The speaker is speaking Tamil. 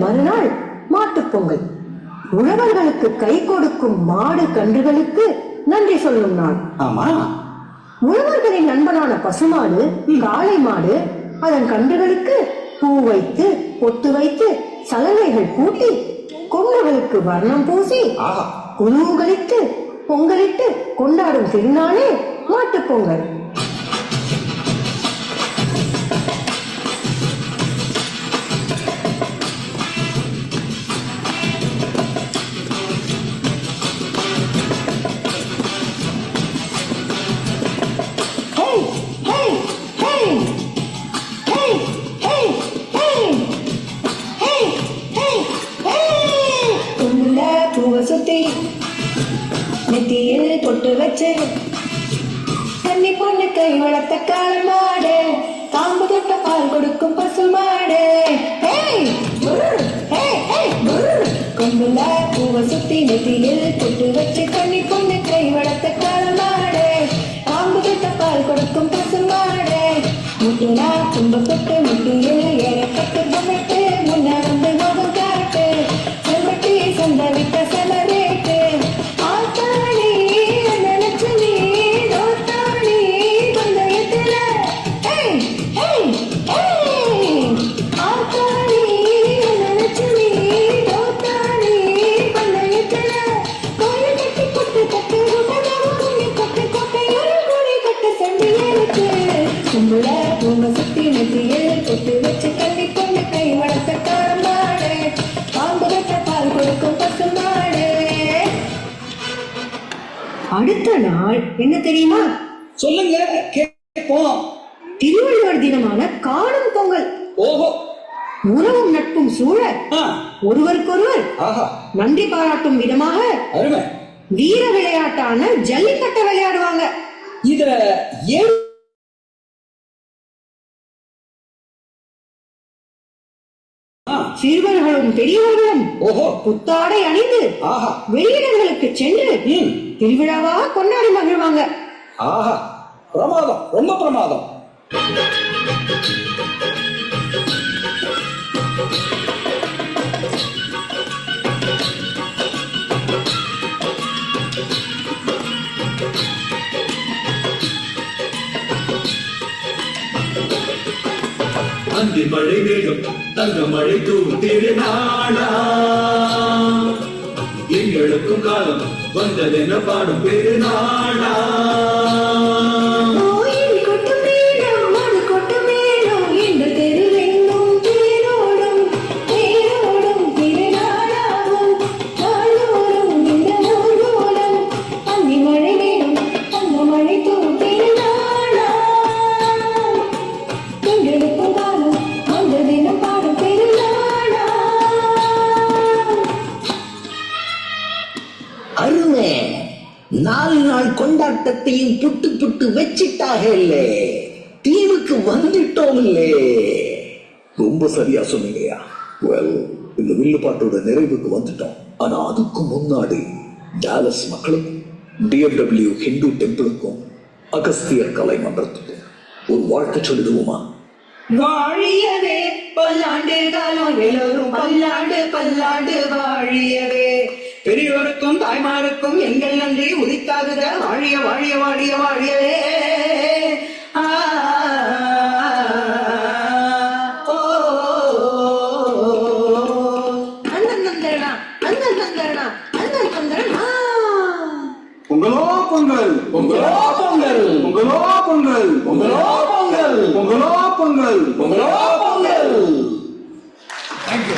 மறுநாள் மாட்டுப் பொங்கல். உழவர்களுக்கு கை கொடுக்கும் மாடு கன்றுகளுக்கு நன்றி சொல்லும் நாள். ஆமா, உழவர்களின் நண்பனான பசுமாடு, காளை மாடு அதன் கன்றுகளுக்கு பூ வைத்து, பொட்டு வைத்து, சலங்கைகள் பூட்டி, கொம்புகளுக்கு வர்ணம் பூசி, குலூகலிட்டு பொங்கலிட்டு கொண்டாடும் திருநாளே மாட்டுப் பொங்கல். சுத்தி நெத்தியில் பொட்டு வச்சு தண்ணி பொண்ணு கை வளர்த்த காளை மாடு, காம்பு தொட்ட பால் கொடுக்கும் பசு மாடு. கொம்புல பூவை சுத்தி நெத்தியில் பொட்டு வச்சு தண்ணி பொண்ணு கை வளர்த்த காளை மாடு, காம்பு தொட்ட பால் கொடுக்கும் பசு மாடு. முட்டுனா தும்ப தொட்டு முட்டியில் ஏறப்பட்டு பொம்மிட்டு முன்ன வந்து முகம் காட்டு, செம்பட்டி சொந்த விட்ட செலவேட்டு ஆத்தாடி நினைச்சனி தோத்தாடி பந்தயத்துல. ஆத்தாடி நினைச்சனி தோத்தாடி பந்தயத்துல. கோயில் கட்டி கொட்டு கட்டு குணி கொட்டு கொட்டை ஒரு குடி கட்டு சண்டி இருக்கு. கும்புல பூம சுத்தி நெத்தியில் கொட்டு வச்சு கண்ணி பொண்ணு கை வளர்த்த காரமாடு, காம்பு கட்ட பால் கொடுக்கும் பசு மாடு. அடுத்த நாள் என்ன தெரியுமா? சொல்லுங்க கேட்போம். திருவள்ளுவர் தினமான காணும் பொங்கல். ஓஹோ. உறவும் நட்பும் சூழ ஒருவருக்கொருவர் நன்றி பாராட்டும் விதமாக வீர விளையாட்டான ஜல்லிக்கட்டை விளையாடுவாங்க. இத ஏன் சிறுவர்களும் பெரியவர்களும் புத்தாடை அணிந்து வெளியிடங்களுக்கு சென்று திருவிழாவாக கொண்டாடி மகிழ்வாங்க. பிரமாதம், ரொம்ப பிரமாதம். அந்தி மழை வேகம் தங்க மழை தூவும் திருநாளா, எங்களுக்கும் காலம் வந்ததென பாடும் பெருநாளா. அருமை. 4 நாள் கொண்டாட்டத்தையும் புட்டு புட்டு வச்சிட்டாக இல்லே, தீவுக்கு வந்துட்டோம் இல்லே. ரொம்ப சரியா சொன்னீங்கயா. இந்த வில்லுப்பாட்டோட நிறைவுக்கு வந்துட்டோம். ஆனா அதுக்கு முன்னாடி டாலஸ் மக்களுக்கும் DFW ஹிந்து டெம்பிளுக்கும் அகஸ்தியர் கலை மன்றத்துக்கும் ஒரு வாழ்க்கை சொல்லிடுவோமா? வாழியவே பல்லாண்டு காலம் எல்லோரும் பல்லாண்டு பல்லாண்டு வாழியவே. பெரியோருக்கும் தாய்மாருக்கும் எங்கள் நன்றி உரித்தாகுக. வாழிய வாழிய வாழிய வாழியவே. பொங்கலோ பொங்கல், பொங்கலோ பொங்கல், பொங்கலோ பொங்கல், பொங்கலோ பொங்கல், பொங்கலோ பொங்கல், பொங்கலோ பொங்கல். தேங்க்யூ.